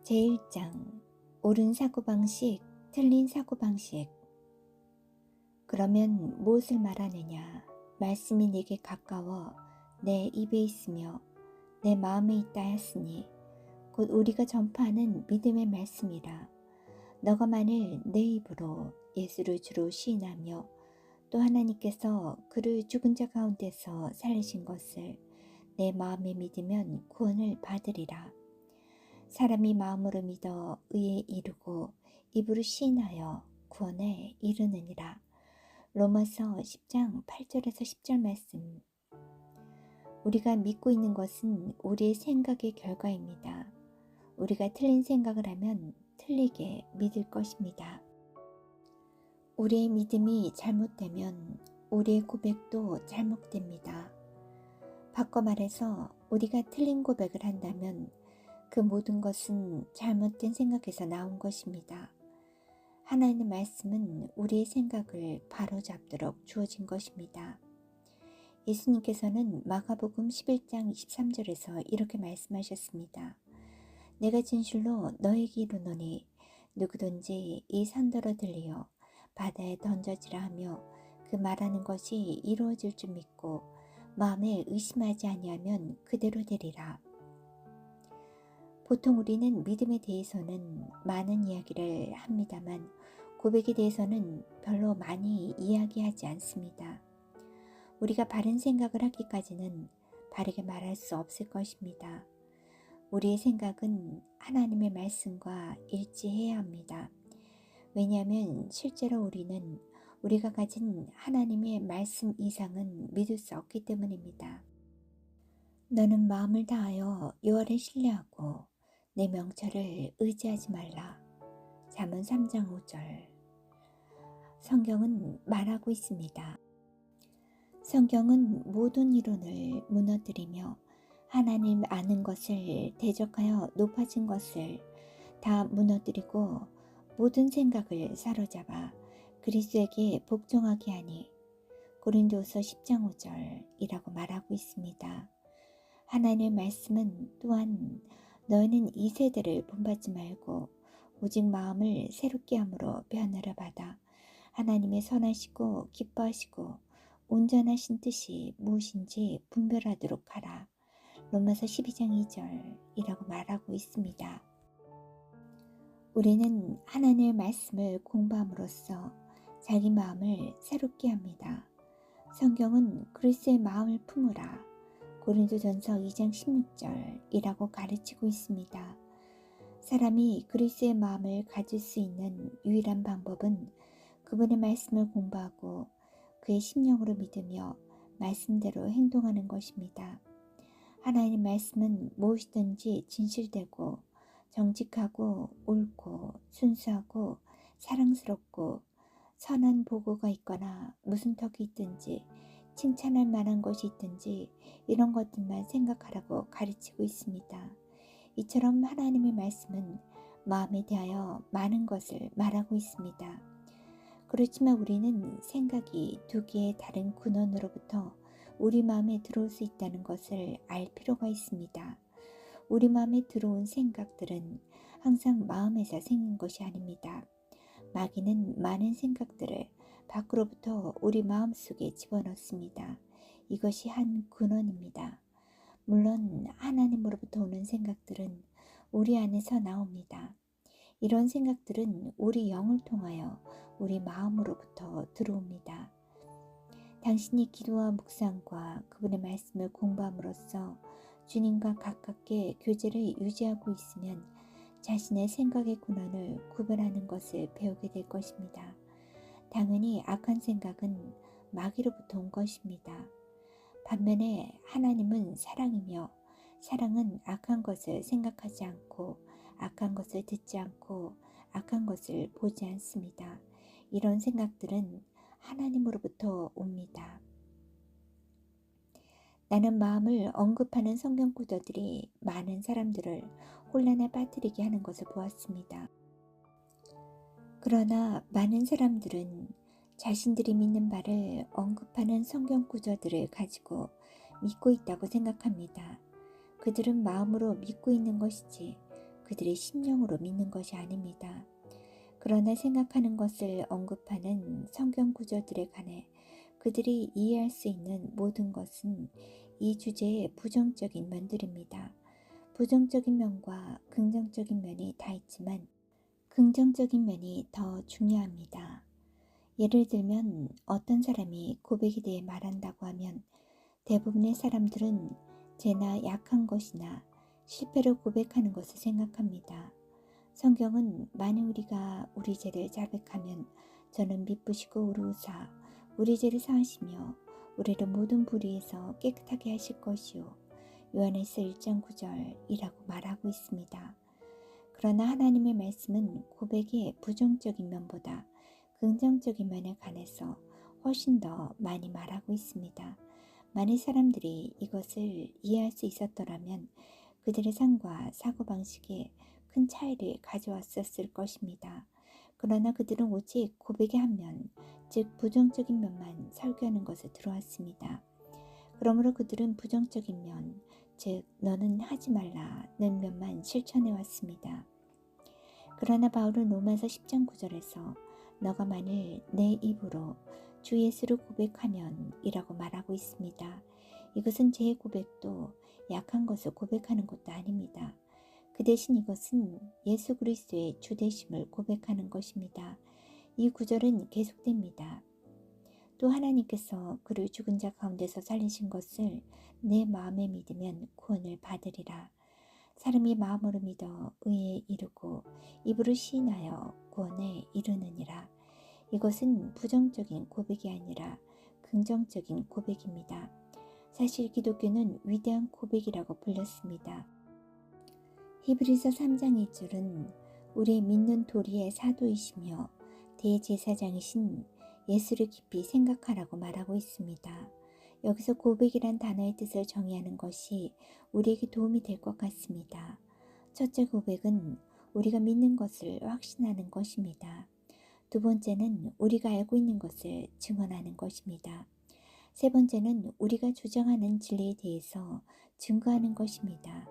제1장 옳은 사고방식, 틀린 사고방식. 그러면 무엇을 말하느냐? 말씀이 내게 가까워 내 입에 있으며 내 마음에 있다 하였으니 곧 우리가 전파하는 믿음의 말씀이라. 너가 만일 내 입으로 예수를 주로 시인하며 또 하나님께서 그를 죽은 자 가운데서 살리신 것을 내 마음에 믿으면 구원을 받으리라. 사람이 마음으로 믿어 의에 이르고 입으로 시인하여 구원에 이르느니라. 로마서 10장 8절에서 10절 말씀. 우리가 믿고 있는 것은 우리의 생각의 결과입니다. 우리가 틀린 생각을 하면 틀리게 믿을 것입니다. 우리의 믿음이 잘못되면 우리의 고백도 잘못됩니다. 바꿔 말해서 우리가 틀린 고백을 한다면 그 모든 것은 잘못된 생각에서 나온 것입니다. 하나님의 말씀은 우리의 생각을 바로잡도록 주어진 것입니다. 예수님께서는 마가복음 11장 23절에서 이렇게 말씀하셨습니다. 내가 진실로 너에게 이르노니 누구든지 이 산더러 들리어 바다에 던져지라 하며 그 말하는 것이 이루어질 줄 믿고 마음에 의심하지 아니하면 그대로 되리라. 보통 우리는 믿음에 대해서는 많은 이야기를 합니다만 고백에 대해서는 별로 많이 이야기하지 않습니다. 우리가 바른 생각을 하기까지는 바르게 말할 수 없을 것입니다. 우리의 생각은 하나님의 말씀과 일치해야 합니다. 왜냐하면 실제로 우리는 우리가 가진 하나님의 말씀 이상은 믿을 수 없기 때문입니다. 너는 마음을 다하여 여호와를 신뢰하고 내 명철을 의지하지 말라. 잠언 3장 5절. 성경은 말하고 있습니다. 성경은 모든 이론을 무너뜨리며 하나님 아는 것을 대적하여 높아진 것을 다 무너뜨리고 모든 생각을 사로잡아 그리스도에게 복종하게 하니 고린도서 10장 5절이라고 말하고 있습니다. 하나님의 말씀은 또한 너희는 이 세대를 본받지 말고 오직 마음을 새롭게 함으로 변화를 받아 하나님의 선하시고 기뻐하시고 온전하신 뜻이 무엇인지 분별하도록 하라. 로마서 12장 2절이라고 말하고 있습니다. 우리는 하나님의 말씀을 공부함으로써 자기 마음을 새롭게 합니다. 성경은 그리스도의 마음을 품으라. 고린도전서 2장 16절이라고 가르치고 있습니다. 사람이 그리스도의 마음을 가질 수 있는 유일한 방법은 그분의 말씀을 공부하고 그의 심령으로 믿으며 말씀대로 행동하는 것입니다. 하나님의 말씀은 무엇이든지 진실되고 정직하고 옳고 순수하고 사랑스럽고 선한 보고가 있거나 무슨 덕이 있든지 칭찬할 만한 것이 있든지 이런 것들만 생각하라고 가르치고 있습니다. 이처럼 하나님의 말씀은 마음에 대하여 많은 것을 말하고 있습니다. 그렇지만 우리는 생각이 두 개의 다른 근원으로부터 우리 마음에 들어올 수 있다는 것을 알 필요가 있습니다. 우리 마음에 들어온 생각들은 항상 마음에서 생긴 것이 아닙니다. 마귀는 많은 생각들을 밖으로부터 우리 마음속에 집어넣습니다. 이것이 한 근원입니다. 물론 하나님으로부터 오는 생각들은 우리 안에서 나옵니다. 이런 생각들은 우리 영을 통하여 우리 마음으로부터 들어옵니다. 당신이 기도와 묵상과 그분의 말씀을 공부함으로써 주님과 가깝게 교제를 유지하고 있으면 자신의 생각의 근원을 구별하는 것을 배우게 될 것입니다. 당연히 악한 생각은 마귀로부터 온 것입니다. 반면에 하나님은 사랑이며 사랑은 악한 것을 생각하지 않고 악한 것을 듣지 않고 악한 것을 보지 않습니다. 이런 생각들은 하나님으로부터 옵니다. 나는 마음을 언급하는 성경 구절들이 많은 사람들을 혼란에 빠뜨리게 하는 것을 보았습니다. 그러나 많은 사람들은 자신들이 믿는 바를 언급하는 성경 구절들을 가지고 믿고 있다고 생각합니다. 그들은 마음으로 믿고 있는 것이지 그들의 심령으로 믿는 것이 아닙니다. 그러나 생각하는 것을 언급하는 성경 구절들에 관해 그들이 이해할 수 있는 모든 것은 이 주제의 부정적인 면들입니다. 부정적인 면과 긍정적인 면이 다 있지만 긍정적인 면이 더 중요합니다. 예를 들면 어떤 사람이 고백에 대해 말한다고 하면 대부분의 사람들은 죄나 약한 것이나 실패를 고백하는 것을 생각합니다. 성경은 만일 우리가 우리 죄를 자백하면 저는 미쁘시고 우루사 우리 죄를 사하시며 우리를 모든 불의에서 깨끗하게 하실 것이요 요한일서 1장 9절이라고 말하고 있습니다. 그러나 하나님의 말씀은 고백의 부정적인 면보다 긍정적인 면에 관해서 훨씬 더 많이 말하고 있습니다. 만일 사람들이 이것을 이해할 수 있었더라면 그들의 삶과 사고방식에 큰 차이를 가져왔었을 것입니다. 그러나 그들은 오직 고백의 한 면, 즉 부정적인 면만 설교하는 것을 들어왔습니다. 그러므로 그들은 부정적인 면, 즉 너는 하지 말라는 면만 실천해 왔습니다. 그러나 바울은 로마서 10장 9절에서 너가 만일 내 입으로 주 예수를 고백하면 이라고 말하고 있습니다. 이것은 제 고백도 약한 것을 고백하는 것도 아닙니다. 그 대신 이것은 예수 그리스도의 주되심을 고백하는 것입니다. 이 구절은 계속됩니다. 또 하나님께서 그를 죽은 자 가운데서 살리신 것을 내 마음에 믿으면 구원을 받으리라. 사람이 마음으로 믿어 의에 이르고 입으로 시인하여 구원에 이르느니라. 이것은 부정적인 고백이 아니라 긍정적인 고백입니다. 사실 기독교는 위대한 고백이라고 불렸습니다. 히브리서 3장 1절은 우리 믿는 도리의 사도이시며 대제사장이신 예수를 깊이 생각하라고 말하고 있습니다. 여기서 고백이란 단어의 뜻을 정의하는 것이 우리에게 도움이 될 것 같습니다. 첫째 고백은 우리가 믿는 것을 확신하는 것입니다. 두 번째는 우리가 알고 있는 것을 증언하는 것입니다. 세 번째는 우리가 주장하는 진리에 대해서 증거하는 것입니다.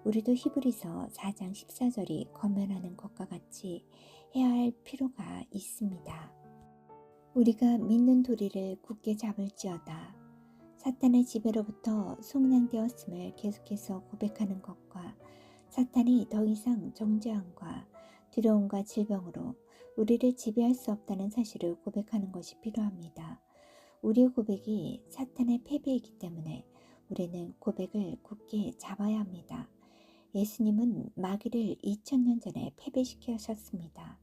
우리도 히브리서 4장 14절이 권면하는 것과 같이 해야 할 필요가 있습니다. 우리가 믿는 도리를 굳게 잡을지어다. 사탄의 지배로부터 속량되었음을 계속해서 고백하는 것과 사탄이 더 이상 정죄함과 두려움과 질병으로 우리를 지배할 수 없다는 사실을 고백하는 것이 필요합니다. 우리의 고백이 사탄의 패배이기 때문에 우리는 고백을 굳게 잡아야 합니다. 예수님은 마귀를 2000년 전에 패배시키셨습니다.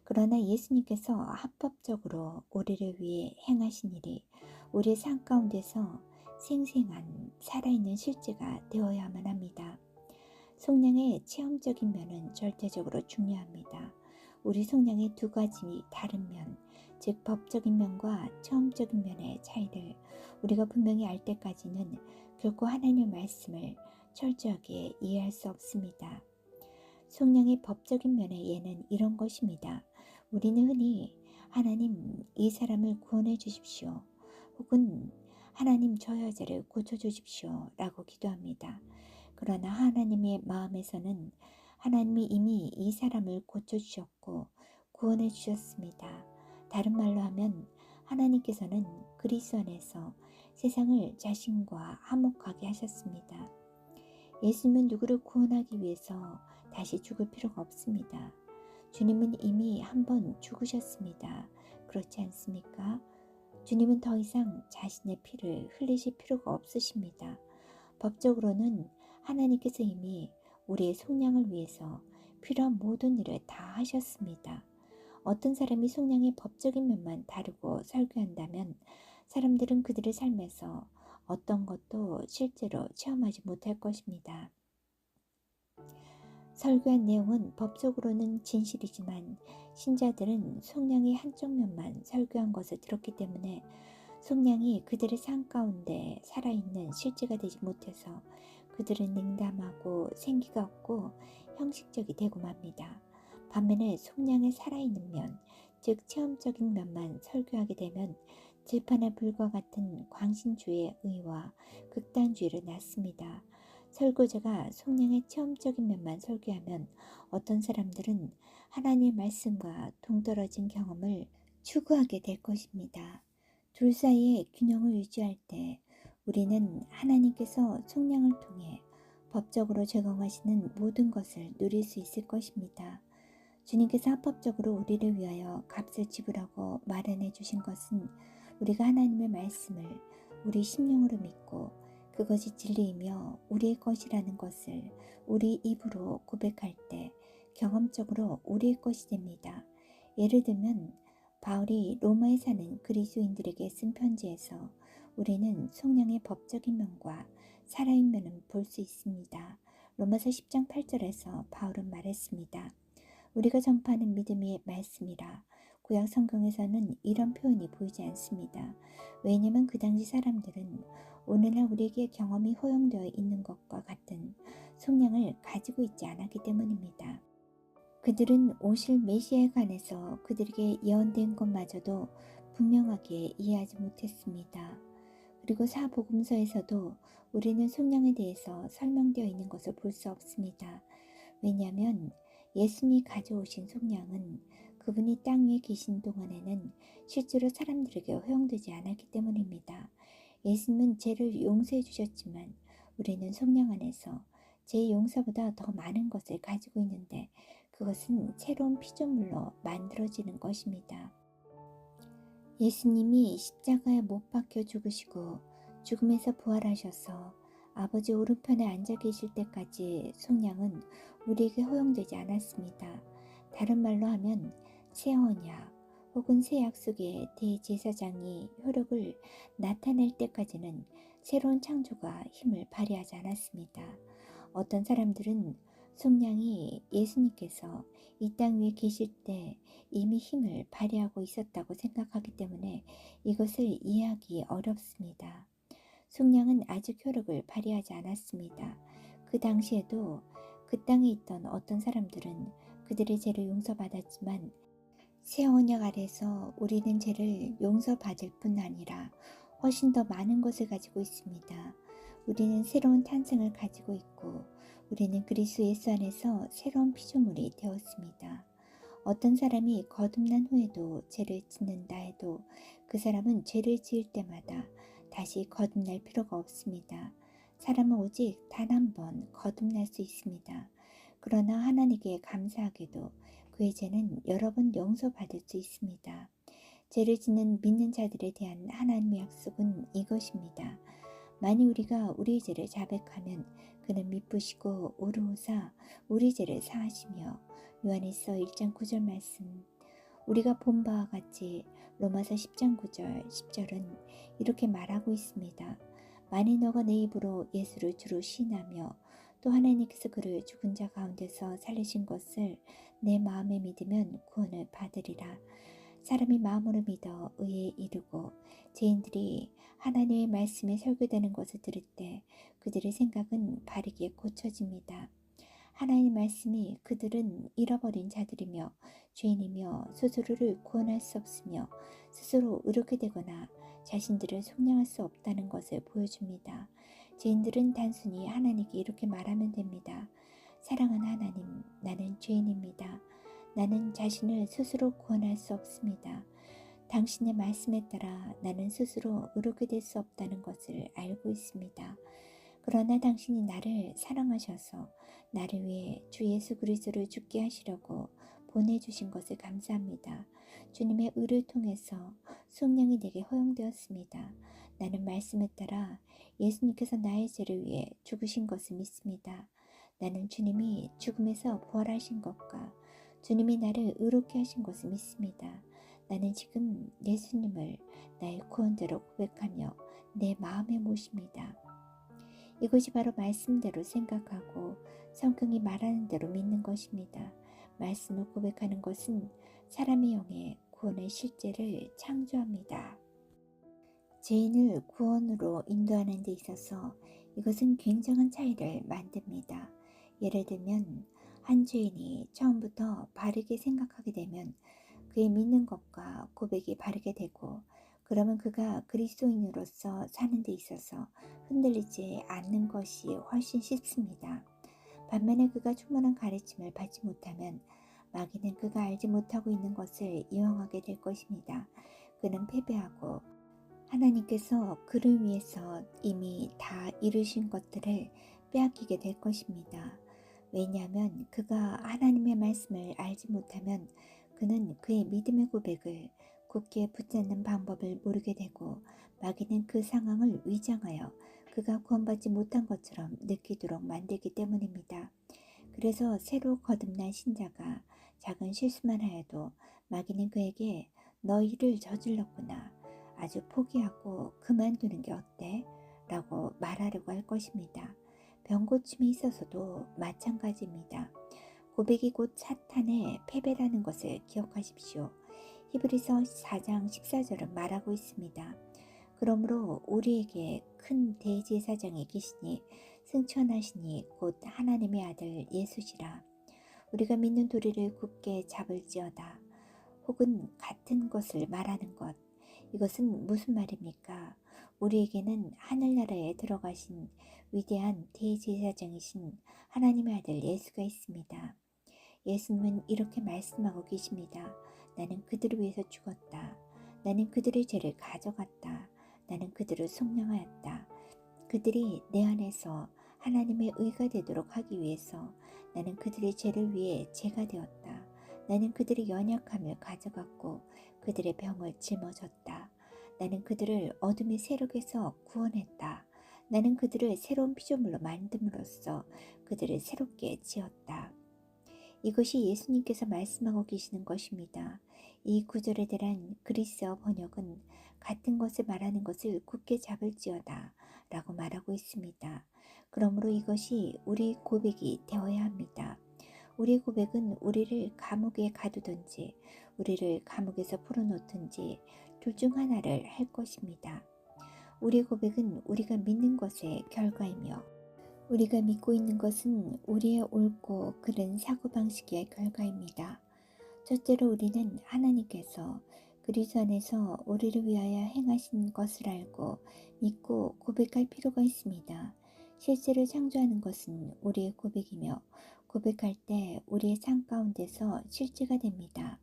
그러나 예수님께서 합법적으로 우리를 위해 행하신 일이 우리의 삶 가운데서 생생한 살아있는 실제가 되어야만 합니다. 속량의 체험적인 면은 절대적으로 중요합니다. 우리 속량의 두 가지 다른 면, 즉 법적인 면과 체험적인 면의 차이를 우리가 분명히 알 때까지는 결코 하나님의 말씀을 철저하게 이해할 수 없습니다. 속량의 법적인 면의 예는 이런 것입니다. 우리는 흔히 하나님 이 사람을 구원해 주십시오. 혹은 하나님 저 여자를 고쳐주십시오 라고 기도합니다. 그러나 하나님의 마음에서는 하나님이 이미 이 사람을 고쳐주셨고 구원해 주셨습니다. 다른 말로 하면 하나님께서는 그리스도 안에서 세상을 자신과 화목하게 하셨습니다. 예수님은 누구를 구원하기 위해서 다시 죽을 필요가 없습니다. 주님은 이미 한 번 죽으셨습니다. 그렇지 않습니까? 주님은 더 이상 자신의 피를 흘리실 필요가 없으십니다. 법적으로는 하나님께서 이미 우리의 속량을 위해서 필요한 모든 일을 다 하셨습니다. 어떤 사람이 속량의 법적인 면만 다루고 설교한다면 사람들은 그들의 삶에서 어떤 것도 실제로 체험하지 못할 것입니다. 설교한 내용은 법적으로는 진실이지만 신자들은 속량의 한쪽 면만 설교한 것을 들었기 때문에 속량이 그들의 삶 가운데 살아있는 실제가 되지 못해서 그들은 냉담하고 생기가 없고 형식적이 되고 맙니다. 반면에 속량의 살아있는 면, 즉 체험적인 면만 설교하게 되면 들판의 불과 같은 광신주의 의와 극단주의를 낳습니다. 설교자가 속량의 체험적인 면만 설교하면 어떤 사람들은 하나님의 말씀과 동떨어진 경험을 추구하게 될 것입니다. 둘 사이의 균형을 유지할 때 우리는 하나님께서 속량을 통해 법적으로 제공하시는 모든 것을 누릴 수 있을 것입니다. 주님께서 합법적으로 우리를 위하여 값을 지불하고 마련해 주신 것은 우리가 하나님의 말씀을 우리 심령으로 믿고 그것이 진리이며 우리의 것이라는 것을 우리 입으로 고백할 때 경험적으로 우리의 것이 됩니다. 예를 들면 바울이 로마에 사는 그리스도인들에게 쓴 편지에서 우리는 속량의 법적인 면과 살아있는 면을 볼 수 있습니다. 로마서 10장 8절에서 바울은 말했습니다. 우리가 전파하는 믿음의 말씀이라. 구약 성경에서는 이런 표현이 보이지 않습니다. 왜냐하면 그 당시 사람들은 오늘날 우리에게 경험이 허용되어 있는 것과 같은 속량을 가지고 있지 않았기 때문입니다. 그들은 오실 메시아에 관해서 그들에게 예언된 것마저도 분명하게 이해하지 못했습니다. 그리고 사복음서에서도 우리는 속량에 대해서 설명되어 있는 것을 볼 수 없습니다. 왜냐하면 예수님이 가져오신 속량은 그분이 땅 위에 계신 동안에는 실제로 사람들에게 허용되지 않았기 때문입니다. 예수님은 죄를 용서해 주셨지만 우리는 속량 안에서 죄 용서보다 더 많은 것을 가지고 있는데 그것은 새로운 피조물로 만들어지는 것입니다. 예수님이 십자가에 못 박혀 죽으시고 죽음에서 부활하셔서 아버지 오른편에 앉아 계실 때까지 속량은 우리에게 허용되지 않았습니다. 다른 말로 하면 새 언약 혹은 새 약속의 대제사장이 효력을 나타낼 때까지는 새로운 창조가 힘을 발휘하지 않았습니다. 어떤 사람들은 속량이 예수님께서 이 땅 위에 계실 때 이미 힘을 발휘하고 있었다고 생각하기 때문에 이것을 이해하기 어렵습니다. 속량은 아직 효력을 발휘하지 않았습니다. 그 당시에도 그 땅에 있던 어떤 사람들은 그들의 죄를 용서받았지만 새 언약 아래서 우리는 죄를 용서받을 뿐 아니라 훨씬 더 많은 것을 가지고 있습니다. 우리는 새로운 탄생을 가지고 있고 우리는 그리스도 예수 안에서 새로운 피조물이 되었습니다. 어떤 사람이 거듭난 후에도 죄를 짓는다 해도 그 사람은 죄를 지을 때마다 다시 거듭날 필요가 없습니다. 사람은 오직 단 한 번 거듭날 수 있습니다. 그러나 하나님께 감사하게도 그의 죄는 여러 번 용서받을 수 있습니다. 죄를 짓는 믿는 자들에 대한 하나님의 약속은 이것입니다. 만일 우리가 우리의 죄를 자백하면 그는 미쁘시고 오르오사 우리 죄를 사하시며 요한일서 1장 9절 말씀 우리가 본 바와 같이 로마서 10장 9절 10절은 이렇게 말하고 있습니다. 만일 너가 내 입으로 예수를 주로 시인하며 또 하나님께서 그를 죽은 자 가운데서 살리신 것을 내 마음에 믿으면 구원을 받으리라. 사람이 마음으로 믿어 의에 이르고 죄인들이 하나님의 말씀이 설교되는 것을 들을 때 그들의 생각은 바르게 고쳐집니다. 하나님의 말씀이 그들은 잃어버린 자들이며 죄인이며 스스로를 구원할 수 없으며 스스로 의롭게 되거나 자신들을 속량할 수 없다는 것을 보여줍니다. 죄인들은 단순히 하나님께 이렇게 말하면 됩니다. 사랑하는 하나님, 나는 죄인입니다. 나는 자신을 스스로 구원할 수 없습니다. 당신의 말씀에 따라 나는 스스로 의롭게 될 수 없다는 것을 알고 있습니다. 그러나 당신이 나를 사랑하셔서 나를 위해 주 예수 그리스도를 죽게 하시려고 보내주신 것을 감사합니다. 주님의 의를 통해서 속량이 내게 허용되었습니다. 나는 말씀에 따라 예수님께서 나의 죄를 위해 죽으신 것을 믿습니다. 나는 주님이 죽음에서 부활하신 것과 주님이 나를 의롭게 하신 것을 믿습니다. 나는 지금 예수님을 나의 구원자로 고백하며 내 마음에 모십니다. 이것이 바로 말씀대로 생각하고 성경이 말하는 대로 믿는 것입니다. 말씀을 고백하는 것은 사람의 영의 구원의 실제를 창조합니다. 죄인을 구원으로 인도하는 데 있어서 이것은 굉장한 차이를 만듭니다. 예를 들면 한 죄인이 처음부터 바르게 생각하게 되면 그의 믿는 것과 고백이 바르게 되고 그러면 그가 그리스도인으로서 사는 데 있어서 흔들리지 않는 것이 훨씬 쉽습니다. 반면에 그가 충분한 가르침을 받지 못하면 마귀는 그가 알지 못하고 있는 것을 이용하게 될 것입니다. 그는 패배하고 하나님께서 그를 위해서 이미 다 이루신 것들을 빼앗기게 될 것입니다. 왜냐하면 그가 하나님의 말씀을 알지 못하면 그는 그의 믿음의 고백을 굳게 붙잡는 방법을 모르게 되고 마귀는 그 상황을 위장하여 그가 구원받지 못한 것처럼 느끼도록 만들기 때문입니다. 그래서 새로 거듭난 신자가 작은 실수만 하여도 마귀는 그에게 너희를 저질렀구나. 아주 포기하고 그만두는 게 어때? 라고 말하려고 할 것입니다. 병고침이 있어서도 마찬가지입니다. 고백이 곧 사탄의 패배라는 것을 기억하십시오. 히브리서 4장 14절은 말하고 있습니다. 그러므로 우리에게 큰 대제사장이 계시니 승천하시니 곧 하나님의 아들 예수시라. 우리가 믿는 도리를 굳게 잡을지어다. 혹은 같은 것을 말하는 것. 이것은 무슨 말입니까? 우리에게는 하늘나라에 들어가신 위대한 대제사장이신 하나님의 아들 예수가 있습니다. 예수님은 이렇게 말씀하고 계십니다. 나는 그들을 위해서 죽었다. 나는 그들의 죄를 가져갔다. 나는 그들을 속량하였다. 그들이 내 안에서 하나님의 의가 되도록 하기 위해서 나는 그들의 죄를 위해 죄가 되었다. 나는 그들의 연약함을 가져갔고 그들의 병을 짊어졌다. 나는 그들을 어둠의 세력에서 구원했다. 나는 그들을 새로운 피조물로 만듦으로써 그들을 새롭게 지었다. 이것이 예수님께서 말씀하고 계시는 것입니다. 이 구절에 대한 그리스어 번역은 같은 것을 말하는 것을 굳게 잡을지어다 라고 말하고 있습니다. 그러므로 이것이 우리 고백이 되어야 합니다. 우리 고백은 우리를 감옥에 가두든지 우리를 감옥에서 풀어놓든지 둘 중 하나를 할 것입니다. 우리 고백은 우리가 믿는 것의 결과이며 우리가 믿고 있는 것은 우리의 옳고 그른 사고방식의 결과입니다. 첫째로 우리는 하나님께서 그리스도 안에서 우리를 위하여 행하신 것을 알고 믿고 고백할 필요가 있습니다. 실제로 창조하는 것은 우리의 고백이며 고백할 때 우리의 삶 가운데서 실제가 됩니다.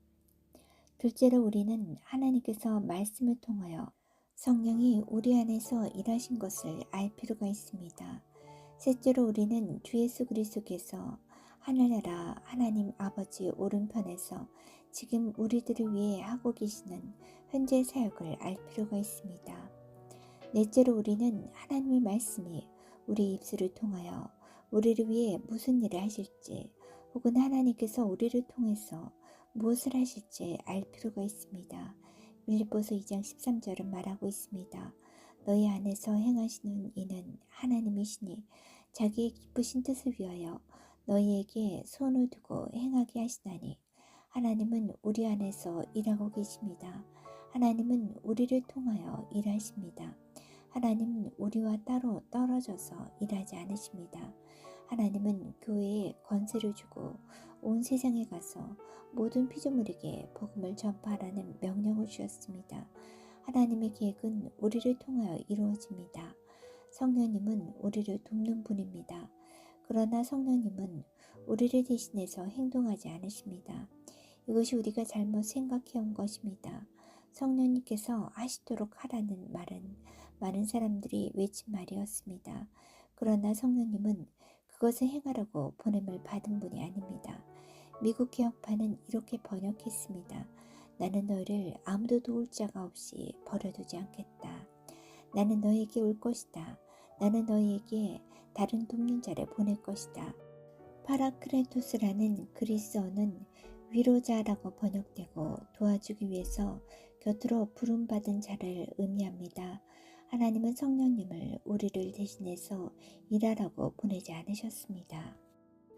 둘째로 우리는 하나님께서 말씀을 통하여 성령이 우리 안에서 일하신 것을 알 필요가 있습니다. 셋째로 우리는 주 예수 그리스도께서 하늘나라 하나님 아버지 오른편에서 지금 우리들을 위해 하고 계시는 현재 사역을 알 필요가 있습니다. 넷째로 우리는 하나님의 말씀이 우리 입술을 통하여 우리를 위해 무슨 일을 하실지 혹은 하나님께서 우리를 통해서 무엇을 하실지 알 필요가 있습니다. 빌립보서 2장 13절은 말하고 있습니다. 너희 안에서 행하시는 이는 하나님이시니 자기의 기쁘신 뜻을 위하여 너희에게 손을 두고 행하게 하시나니 하나님은 우리 안에서 일하고 계십니다. 하나님은 우리를 통하여 일하십니다. 하나님은 우리와 따로 떨어져서 일하지 않으십니다. 하나님은 교회에 권세를 주고 온 세상에 가서 모든 피조물에게 복음을 전파하라는 명령을 주셨습니다. 하나님의 계획은 우리를 통하여 이루어집니다. 성령님은 우리를 돕는 분입니다. 그러나 성령님은 우리를 대신해서 행동하지 않으십니다. 이것이 우리가 잘못 생각해온 것입니다. 성령님께서 하시도록 하라는 말은 많은 사람들이 외친 말이었습니다. 그러나 성령님은 그것을 행하라고 보냄을 받은 분이 아닙니다. 미국 개혁파는 이렇게 번역했습니다. 나는 너희를 아무도 도울 자가 없이 버려두지 않겠다. 나는 너희에게 올 것이다. 나는 너희에게 다른 돕는 자를 보낼 것이다. 파라크레토스라는 그리스어는 위로자라고 번역되고 도와주기 위해서 곁으로 부름받은 자를 의미합니다. 하나님은 성령님을 우리를 대신해서 일하라고 보내지 않으셨습니다.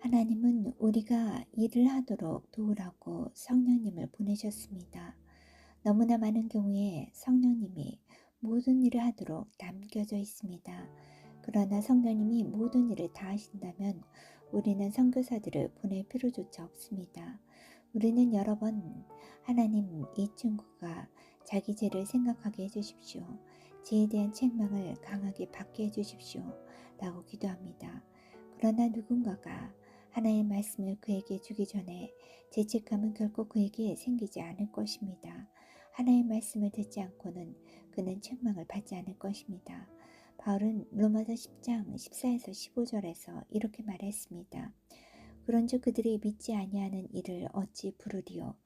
하나님은 우리가 일을 하도록 도우라고 성령님을 보내셨습니다. 너무나 많은 경우에 성령님이 모든 일을 하도록 남겨져 있습니다. 그러나 성령님이 모든 일을 다 하신다면 우리는 선교사들을 보낼 필요조차 없습니다. 우리는 여러 번 하나님 이 친구가 자기 죄를 생각하게 해주십시오. 죄에 대한 책망을 강하게 받게 해주십시오. 라고 기도합니다. 그러나 누군가가 하나님의 말씀을 그에게 주기 전에 죄책감은 결코 그에게 생기지 않을 것입니다. 하나님의 말씀을 듣지 않고는 그는 책망을 받지 않을 것입니다. 바울은 로마서 10장 14에서 15절에서 이렇게 말했습니다. 그런즉 그들이 믿지 아니하는 일을 어찌 부르리요?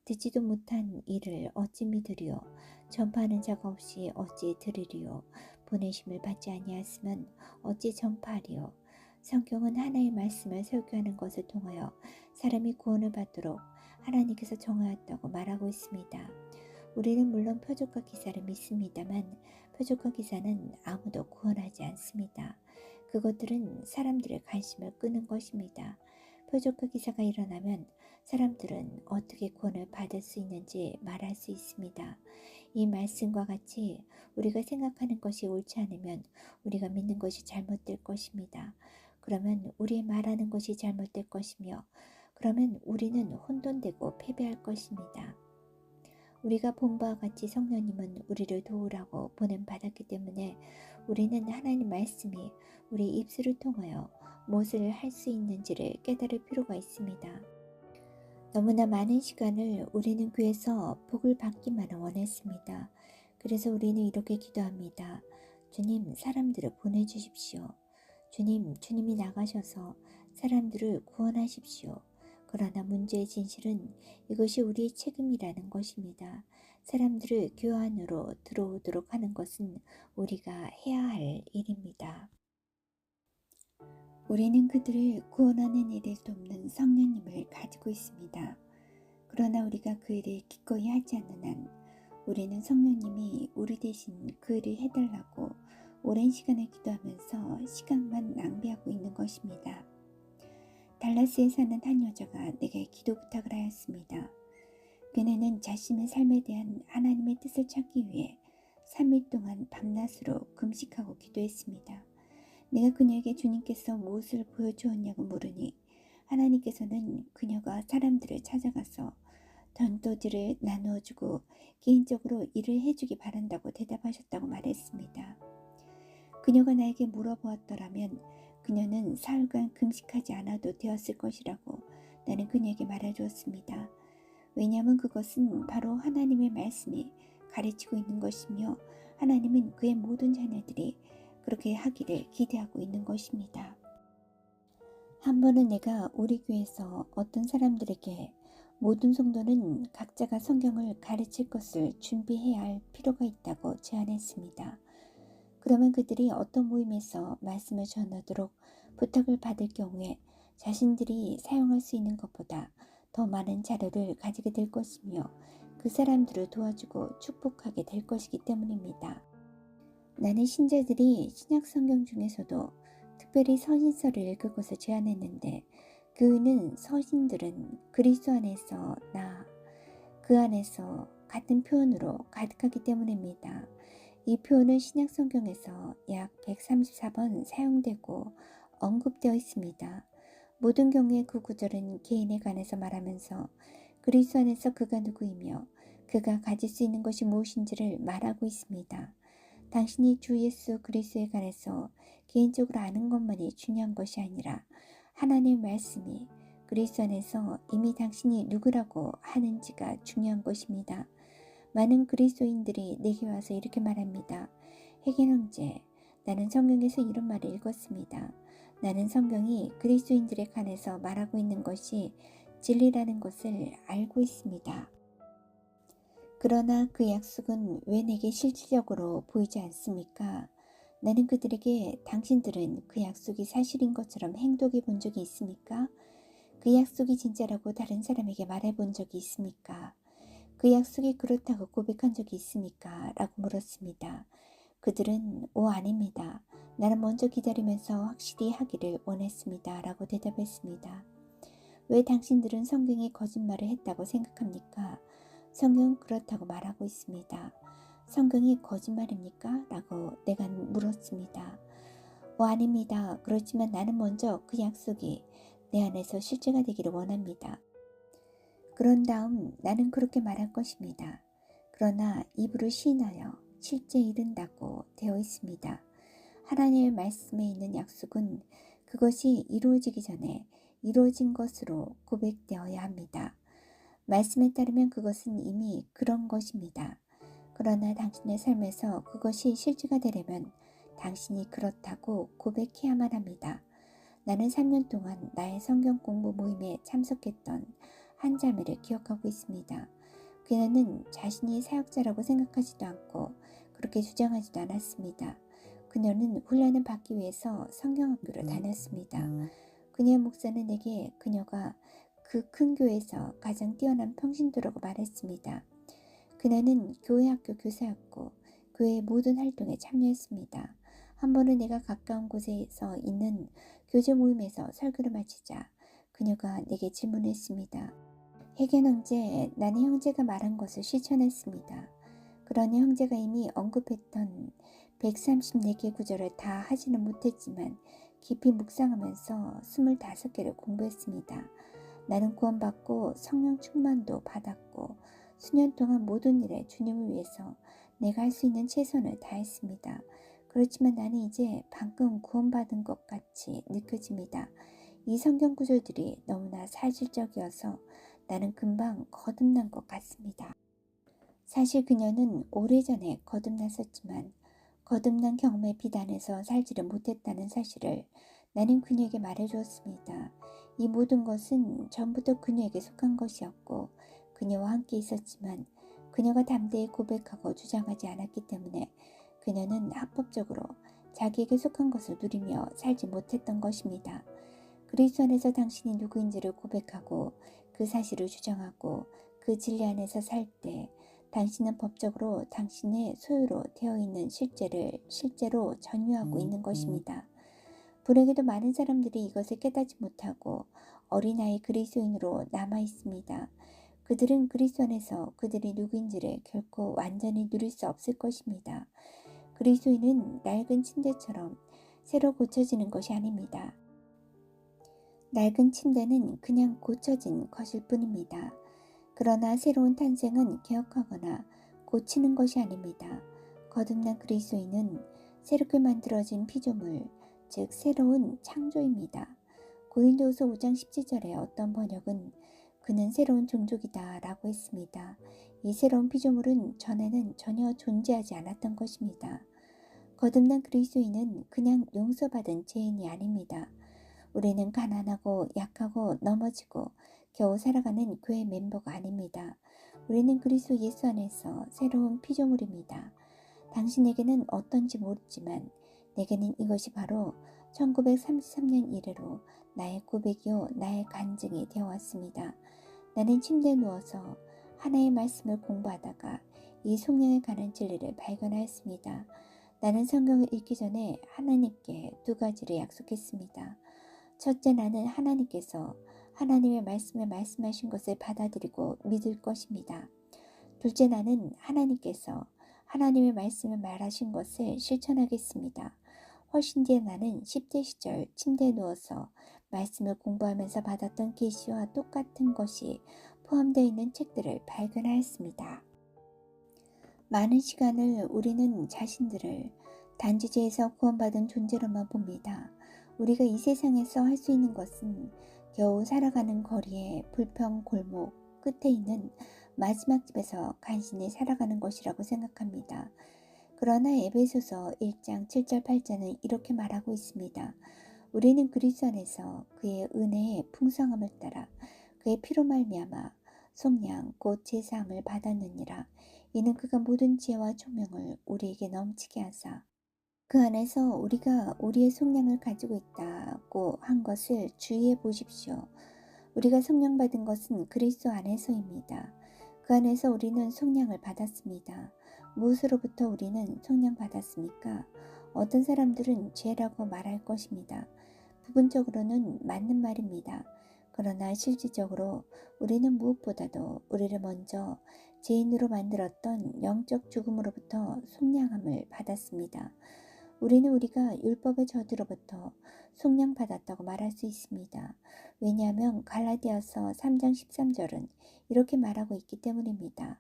듣지도 못한 일을 어찌 믿으리요? 전파하는 자가 없이 어찌 들으리요? 보내심을 받지 아니하였으면 어찌 전파하리요? 성경은 하나님의 말씀을 설교하는 것을 통하여 사람이 구원을 받도록 하나님께서 정하였다고 말하고 있습니다. 우리는 물론 표적과 기사를 믿습니다만 표적과 기사는 아무도 구원하지 않습니다. 그것들은 사람들의 관심을 끄는 것입니다. 표적과 기사가 일어나면 사람들은 어떻게 구원을 받을 수 있는지 말할 수 있습니다. 이 말씀과 같이 우리가 생각하는 것이 옳지 않으면 우리가 믿는 것이 잘못될 것입니다. 그러면 우리의 말하는 것이 잘못될 것이며 그러면 우리는 혼돈되고 패배할 것입니다. 우리가 본 바와 같이 성령님은 우리를 도우라고 보냄받았기 때문에 우리는 하나님 말씀이 우리 입술을 통하여 무엇을 할 수 있는지를 깨달을 필요가 있습니다. 너무나 많은 시간을 우리는 교회에서 복을 받기만 원했습니다. 그래서 우리는 이렇게 기도합니다. 주님, 사람들을 보내주십시오. 주님, 주님이 나가셔서 사람들을 구원하십시오. 그러나 문제의 진실은 이것이 우리의 책임이라는 것입니다. 사람들을 교회 안으로 들어오도록 하는 것은 우리가 해야 할 일입니다. 우리는 그들을 구원하는 일을 돕는 성령님을 가지고 있습니다. 그러나 우리가 그 일을 기꺼이 하지 않는 한 우리는 성령님이 우리 대신 그 일을 해달라고 오랜 시간을 기도하면서 시간만 낭비하고 있는 것입니다. 달라스에 사는 한 여자가 내게 기도 부탁을 하였습니다. 그녀는 자신의 삶에 대한 하나님의 뜻을 찾기 위해 3일 동안 밤낮으로 금식하고 기도했습니다. 내가 그녀에게 주님께서 무엇을 보여주었냐고 물으니 하나님께서는 그녀가 사람들을 찾아가서 전도지를 나누어주고 개인적으로 일을 해주기 바란다고 대답하셨다고 말했습니다. 그녀가 나에게 물어보았더라면 그녀는 사흘간 금식하지 않아도 되었을 것이라고 나는 그녀에게 말해주었습니다. 왜냐하면 그것은 바로 하나님의 말씀이 가르치고 있는 것이며 하나님은 그의 모든 자녀들이 그렇게 하기를 기대하고 있는 것입니다. 한 번은 내가 우리 교회에서 어떤 사람들에게 모든 성도는 각자가 성경을 가르칠 것을 준비해야 할 필요가 있다고 제안했습니다. 그러면 그들이 어떤 모임에서 말씀을 전하도록 부탁을 받을 경우에 자신들이 사용할 수 있는 것보다 더 많은 자료를 가지게 될 것이며 그 사람들을 도와주고 축복하게 될 것이기 때문입니다. 나는 신자들이 신약 성경 중에서도 특별히 서신서를 읽을 것을 제안했는데 그는 서신들은 그리스도 안에서 그 안에서 같은 표현으로 가득하기 때문입니다. 이 표현은 신약 성경에서 약 134번 사용되고 언급되어 있습니다. 모든 경우에 그 구절은 개인에 관해서 말하면서 그리스도 안에서 그가 누구이며 그가 가질 수 있는 것이 무엇인지를 말하고 있습니다. 당신이 주 예수 그리스도에 관해서 개인적으로 아는 것만이 중요한 것이 아니라 하나님의 말씀이 그리스도 안에서 이미 당신이 누구라고 하는지가 중요한 것입니다. 많은 그리스도인들이 내게 와서 이렇게 말합니다. 해겐 형제, 나는 성경에서 이런 말을 읽었습니다. 나는 성경이 그리스도인들에 관해서 말하고 있는 것이 진리라는 것을 알고 있습니다. 그러나 그 약속은 왜 내게 실질적으로 보이지 않습니까? 나는 그들에게 당신들은 그 약속이 사실인 것처럼 행동해 본 적이 있습니까? 그 약속이 진짜라고 다른 사람에게 말해본 적이 있습니까? 그 약속이 그렇다고 고백한 적이 있습니까? 라고 물었습니다. 그들은 아닙니다. 나는 먼저 기다리면서 확실히 하기를 원했습니다. 라고 대답했습니다. 왜 당신들은 성경이 거짓말을 했다고 생각합니까? 성경은 그렇다고 말하고 있습니다. 성경이 거짓말입니까? 라고 내가 물었습니다. 아닙니다. 그렇지만 나는 먼저 그 약속이 내 안에서 실제가 되기를 원합니다. 그런 다음 나는 그렇게 말할 것입니다. 그러나 입으로 시인하여 실제 이룬다고 되어 있습니다. 하나님의 말씀에 있는 약속은 그것이 이루어지기 전에 이루어진 것으로 고백되어야 합니다. 말씀에 따르면 그것은 이미 그런 것입니다. 그러나 당신의 삶에서 그것이 실제가 되려면 당신이 그렇다고 고백해야만 합니다. 나는 3년 동안 나의 성경 공부 모임에 참석했던 한 자매를 기억하고 있습니다. 그녀는 자신이 사역자라고 생각하지도 않고 그렇게 주장하지도 않았습니다. 그녀는 훈련을 받기 위해서 성경학교를 다녔습니다. 그녀의 목사는 내게 그녀가 그 큰 교회에서 가장 뛰어난 평신도라고 말했습니다. 그녀는 교회 학교 교사였고 교회의 모든 활동에 참여했습니다. 한 번은 내가 가까운 곳에서 있는 교제 모임에서 설교를 마치자 그녀가 내게 질문했습니다. 해겐 형제, 나는 형제가 말한 것을 실천했습니다. 그러니 형제가 이미 언급했던 134개 구절을 다 하지는 못했지만 깊이 묵상하면서 25개를 공부했습니다. 나는 구원받고 성령 충만도 받았고 수년 동안 모든 일에 주님을 위해서 내가 할 수 있는 최선을 다했습니다. 그렇지만 나는 이제 방금 구원받은 것 같이 느껴집니다. 이 성경 구절들이 너무나 사실적이어서 나는 금방 거듭난 것 같습니다. 사실 그녀는 오래전에 거듭났었지만 거듭난 경험의 비단에서 살지를 못했다는 사실을 나는 그녀에게 말해주었습니다. 이 모든 것은 전부터 그녀에게 속한 것이었고 그녀와 함께 있었지만 그녀가 담대히 고백하고 주장하지 않았기 때문에 그녀는 합법적으로 자기에게 속한 것을 누리며 살지 못했던 것입니다. 그리스도 안에서 당신이 누구인지를 고백하고 그 사실을 주장하고 그 진리 안에서 살 때 당신은 법적으로 당신의 소유로 되어 있는 실제로 전유하고 있는 것입니다. 불행히도 많은 사람들이 이것을 깨닫지 못하고 어린아이 그리스도인으로 남아 있습니다. 그들은 그리스도 안에서 그들이 누구인지를 결코 완전히 누릴 수 없을 것입니다. 그리스도인은 낡은 침대처럼 새로 고쳐지는 것이 아닙니다. 낡은 침대는 그냥 고쳐진 것일 뿐입니다. 그러나 새로운 탄생은 개혁하거나 고치는 것이 아닙니다. 거듭난 그리스도인은 새롭게 만들어진 피조물, 즉 새로운 창조입니다. 고린도후서 5장 17절에 어떤 번역은 그는 새로운 종족이다 라고 했습니다. 이 새로운 피조물은 전에는 전혀 존재하지 않았던 것입니다. 거듭난 그리스도인은 그냥 용서받은 죄인이 아닙니다. 우리는 가난하고 약하고 넘어지고 겨우 살아가는 교회 멤버가 아닙니다. 우리는 그리스도 예수 안에서 새로운 피조물입니다. 당신에게는 어떤지 모르지만 내게는 이것이 바로 1933년 이래로 나의 고백이요 나의 간증이 되어왔습니다. 나는 침대에 누워서 하나의 말씀을 공부하다가 이 성령에 관한 진리를 발견하였습니다. 나는 성경을 읽기 전에 하나님께 두 가지를 약속했습니다. 첫째, 나는 하나님께서 하나님의 말씀에 말씀하신 것을 받아들이고 믿을 것입니다. 둘째, 나는 하나님께서 하나님의 말씀에 말하신 것을 실천하겠습니다. 훨씬 뒤에 나는 10대 시절 침대에 누워서 말씀을 공부하면서 받았던 계시와 똑같은 것이 포함되어 있는 책들을 발견하였습니다. 많은 시간을 우리는 자신들을 단지제에서 구원받은 존재로만 봅니다. 우리가 이 세상에서 할 수 있는 것은 겨우 살아가는 거리의 불평 골목 끝에 있는 마지막 집에서 간신히 살아가는 것이라고 생각합니다. 그러나 에베소서 1장 7절 8절은 이렇게 말하고 있습니다. 우리는 그리스도 안에서 그의 은혜의 풍성함을 따라 그의 피로 말미암아 속량 곧 제사함을 받았느니라. 이는 그가 모든 지혜와 총명을 우리에게 넘치게 하사 그 안에서 우리가 우리의 속량을 가지고 있다고 한 것을 주의해 보십시오. 우리가 속량 받은 것은 그리스도 안에서입니다. 그 안에서 우리는 속량을 받았습니다. 무엇으로부터 우리는 속량 받았습니까? 어떤 사람들은 죄라고 말할 것입니다. 부분적으로는 맞는 말입니다. 그러나 실질적으로 우리는 무엇보다도 우리를 먼저 죄인으로 만들었던 영적 죽음으로부터 속량함을 받았습니다. 우리는 우리가 율법의 저주로부터 속량받았다고 말할 수 있습니다. 왜냐하면 갈라디아서 3장 13절은 이렇게 말하고 있기 때문입니다.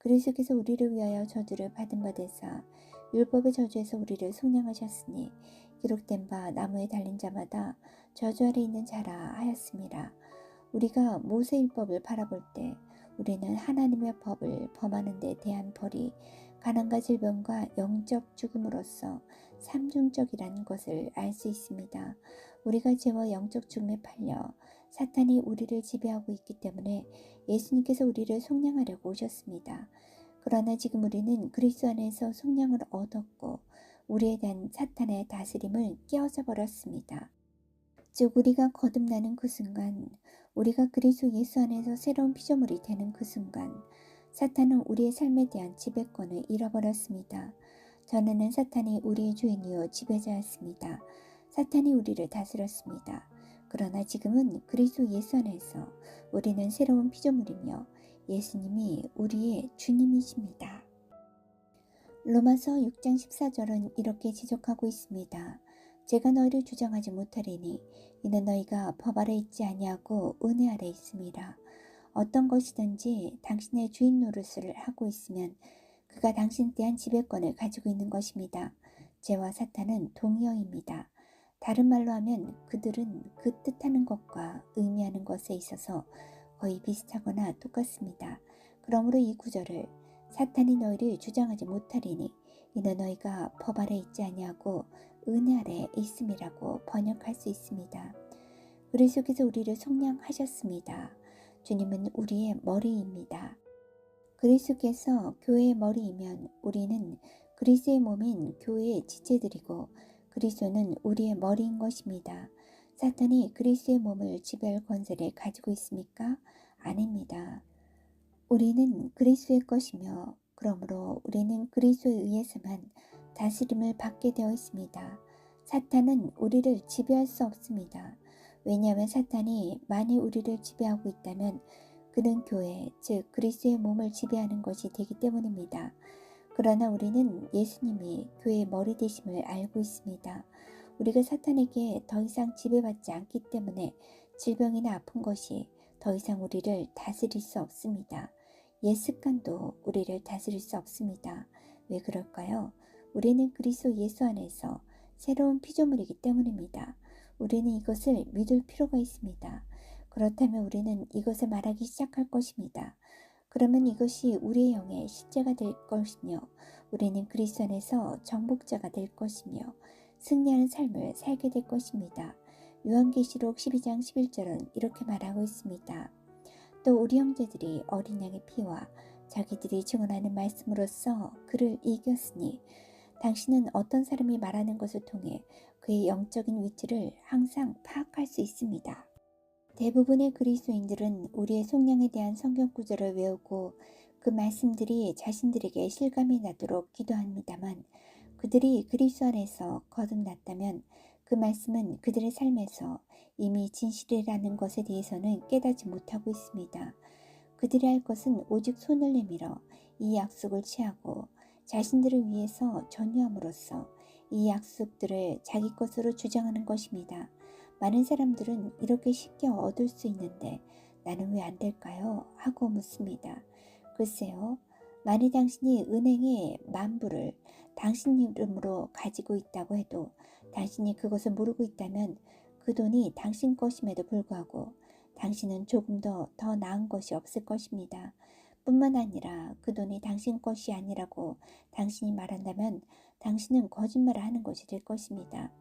그리스도께서 우리를 위하여 저주를 받은 바 되사 율법의 저주에서 우리를 속량하셨으니 기록된 바 나무에 달린 자마다 저주 아래 있는 자라 하였습니다. 우리가 모세 율법을 바라볼 때 우리는 하나님의 법을 범하는 데 대한 벌이 가난과 질병과 영적 죽음으로써 삼중적이라는 것을 알 수 있습니다. 우리가 죄와 영적 죽음에 팔려 사탄이 우리를 지배하고 있기 때문에 예수님께서 우리를 속량하려고 오셨습니다. 그러나 지금 우리는 그리스도 안에서 속량을 얻었고 우리에 대한 사탄의 다스림을 깨어져 버렸습니다. 즉 우리가 거듭나는 그 순간, 우리가 그리스도 예수 안에서 새로운 피조물이 되는 그 순간 사탄은 우리의 삶에 대한 지배권을 잃어버렸습니다. 전에는 사탄이 우리의 주인이요 지배자였습니다. 사탄이 우리를 다스렸습니다. 그러나 지금은 그리스도 예수 안에서 우리는 새로운 피조물이며 예수님이 우리의 주님이십니다. 로마서 6장 14절은 이렇게 지적하고 있습니다. 제가 너희를 주장하지 못하리니 이는 너희가 법 아래 있지 아니하고 은혜 아래 있음이라. 어떤 것이든지 당신의 주인 노릇을 하고 있으면 그가 당신에 대한 지배권을 가지고 있는 것입니다. 죄와 사탄은 동의어입니다. 다른 말로 하면 그들은 그 뜻하는 것과 의미하는 것에 있어서 거의 비슷하거나 똑같습니다. 그러므로 이 구절을 사탄이 너희를 주장하지 못하리니 이는 너희가 법 아래 있지 아니하고 은혜 아래 있음이라고 번역할 수 있습니다. 그리스도께서 우리를 속량하셨습니다. 주님은 우리의 머리입니다. 그리스도께서 교회의 머리이면 우리는 그리스도의 몸인 교회의 지체들이고 그리스도는 우리의 머리인 것입니다. 사탄이 그리스도의 몸을 지배할 권세를 가지고 있습니까? 아닙니다. 우리는 그리스도의 것이며 그러므로 우리는 그리스도에 의해서만 다스림을 받게 되어 있습니다. 사탄은 우리를 지배할 수 없습니다. 왜냐하면 사탄이 만일 우리를 지배하고 있다면 그는 교회, 즉 그리스도의 몸을 지배하는 것이 되기 때문입니다. 그러나 우리는 예수님이 교회의 머리 되심을 알고 있습니다. 우리가 사탄에게 더 이상 지배받지 않기 때문에 질병이나 아픈 것이 더 이상 우리를 다스릴 수 없습니다. 옛 습관도 우리를 다스릴 수 없습니다. 왜 그럴까요? 우리는 그리스도 예수 안에서 새로운 피조물이기 때문입니다. 우리는 이것을 믿을 필요가 있습니다. 그렇다면 우리는 이것을 말하기 시작할 것입니다. 그러면 이것이 우리의 영의 실제가 될 것이며 우리는 그리스도 안에서 정복자가 될 것이며 승리하는 삶을 살게 될 것입니다. 요한계시록 12장 11절은 이렇게 말하고 있습니다. 또 우리 형제들이 어린 양의 피와 자기들이 증언하는 말씀으로써 그를 이겼으니 당신은 어떤 사람이 말하는 것을 통해 그의 영적인 위치를 항상 파악할 수 있습니다. 대부분의 그리스도인들은 우리의 속량에 대한 성경 구절을 외우고 그 말씀들이 자신들에게 실감이 나도록 기도합니다만 그들이 그리스도 안에서 거듭났다면 그 말씀은 그들의 삶에서 이미 진실이라는 것에 대해서는 깨닫지 못하고 있습니다. 그들이 할 것은 오직 손을 내밀어 이 약속을 취하고 자신들을 위해서 전유함으로써 이 약속들을 자기 것으로 주장하는 것입니다. 많은 사람들은 이렇게 쉽게 얻을 수 있는데 나는 왜 안 될까요? 하고 묻습니다. 글쎄요. 만일 당신이 은행에 10,000불을 당신 이름으로 가지고 있다고 해도 당신이 그것을 모르고 있다면 그 돈이 당신 것임에도 불구하고 당신은 조금 더 나은 것이 없을 것입니다. 뿐만 아니라 그 돈이 당신 것이 아니라고 당신이 말한다면 당신은 거짓말을 하는 것이 될 것입니다.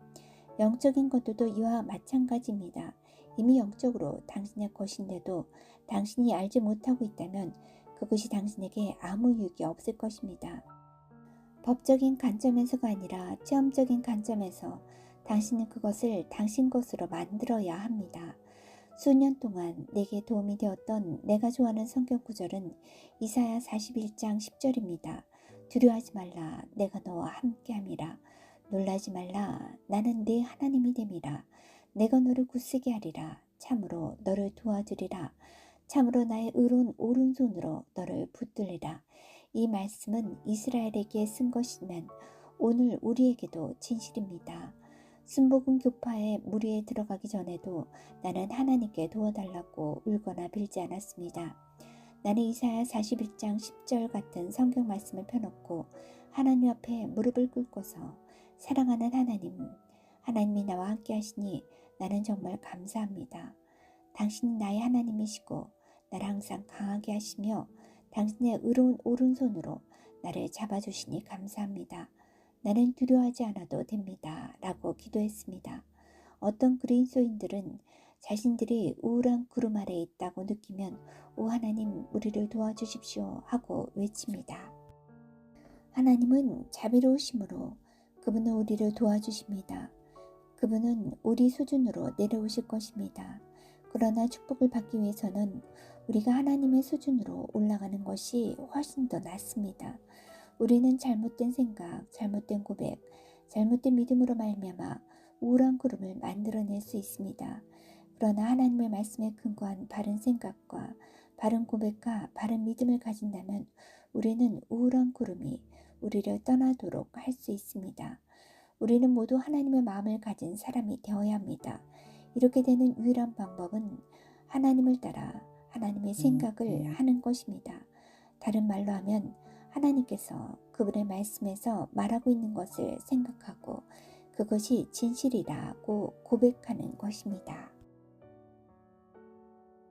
영적인 것들도 이와 마찬가지입니다. 이미 영적으로 당신의 것인데도 당신이 알지 못하고 있다면 그것이 당신에게 아무 유익이 없을 것입니다. 법적인 관점에서가 아니라 체험적인 관점에서 당신은 그것을 당신 것으로 만들어야 합니다. 수년 동안 내게 도움이 되었던 내가 좋아하는 성경 구절은 이사야 41장 10절입니다. 두려워하지 말라, 내가 너와 함께함이라. 놀라지 말라, 나는 네 하나님이 됨이라. 내가 너를 굳세게 하리라. 참으로 너를 도와주리라. 참으로 나의 의로운 오른손으로 너를 붙들리라. 이 말씀은 이스라엘에게 쓴 것이면 오늘 우리에게도 진실입니다. 순복음 교파의 무리에 들어가기 전에도 나는 하나님께 도와달라고 울거나 빌지 않았습니다. 나는 이사야 41장 10절 같은 성경 말씀을 펴놓고 하나님 앞에 무릎을 꿇고서 사랑하는 하나님이 나와 함께 하시니 나는 정말 감사합니다. 당신이 나의 하나님이시고 나를 항상 강하게 하시며 당신의 의로운 오른손으로 나를 잡아주시니 감사합니다. 나는 두려워하지 않아도 됩니다. 라고 기도했습니다. 어떤 그리스도인들은 자신들이 우울한 구름 아래에 있다고 느끼면 오 하나님 우리를 도와주십시오 하고 외칩니다. 하나님은 자비로우심으로 그분은 우리를 도와주십니다. 그분은 우리 수준으로 내려오실 것입니다. 그러나 축복을 받기 위해서는 우리가 하나님의 수준으로 올라가는 것이 훨씬 더 낫습니다. 우리는 잘못된 생각, 잘못된 고백, 잘못된 믿음으로 말미암아 우울한 구름을 만들어낼 수 있습니다. 그러나 하나님의 말씀에 근거한 바른 생각과 바른 고백과 바른 믿음을 가진다면 우리는 우울한 구름이 우리를 떠나도록 할 수 있습니다. 우리는 모두 하나님의 마음을 가진 사람이 되어야 합니다. 이렇게 되는 유일한 방법은 하나님을 따라 하나님의 생각을 하는 것입니다. 다른 말로 하면 하나님께서 그분의 말씀에서 말하고 있는 것을 생각하고 그것이 진실이라고 고백하는 것입니다.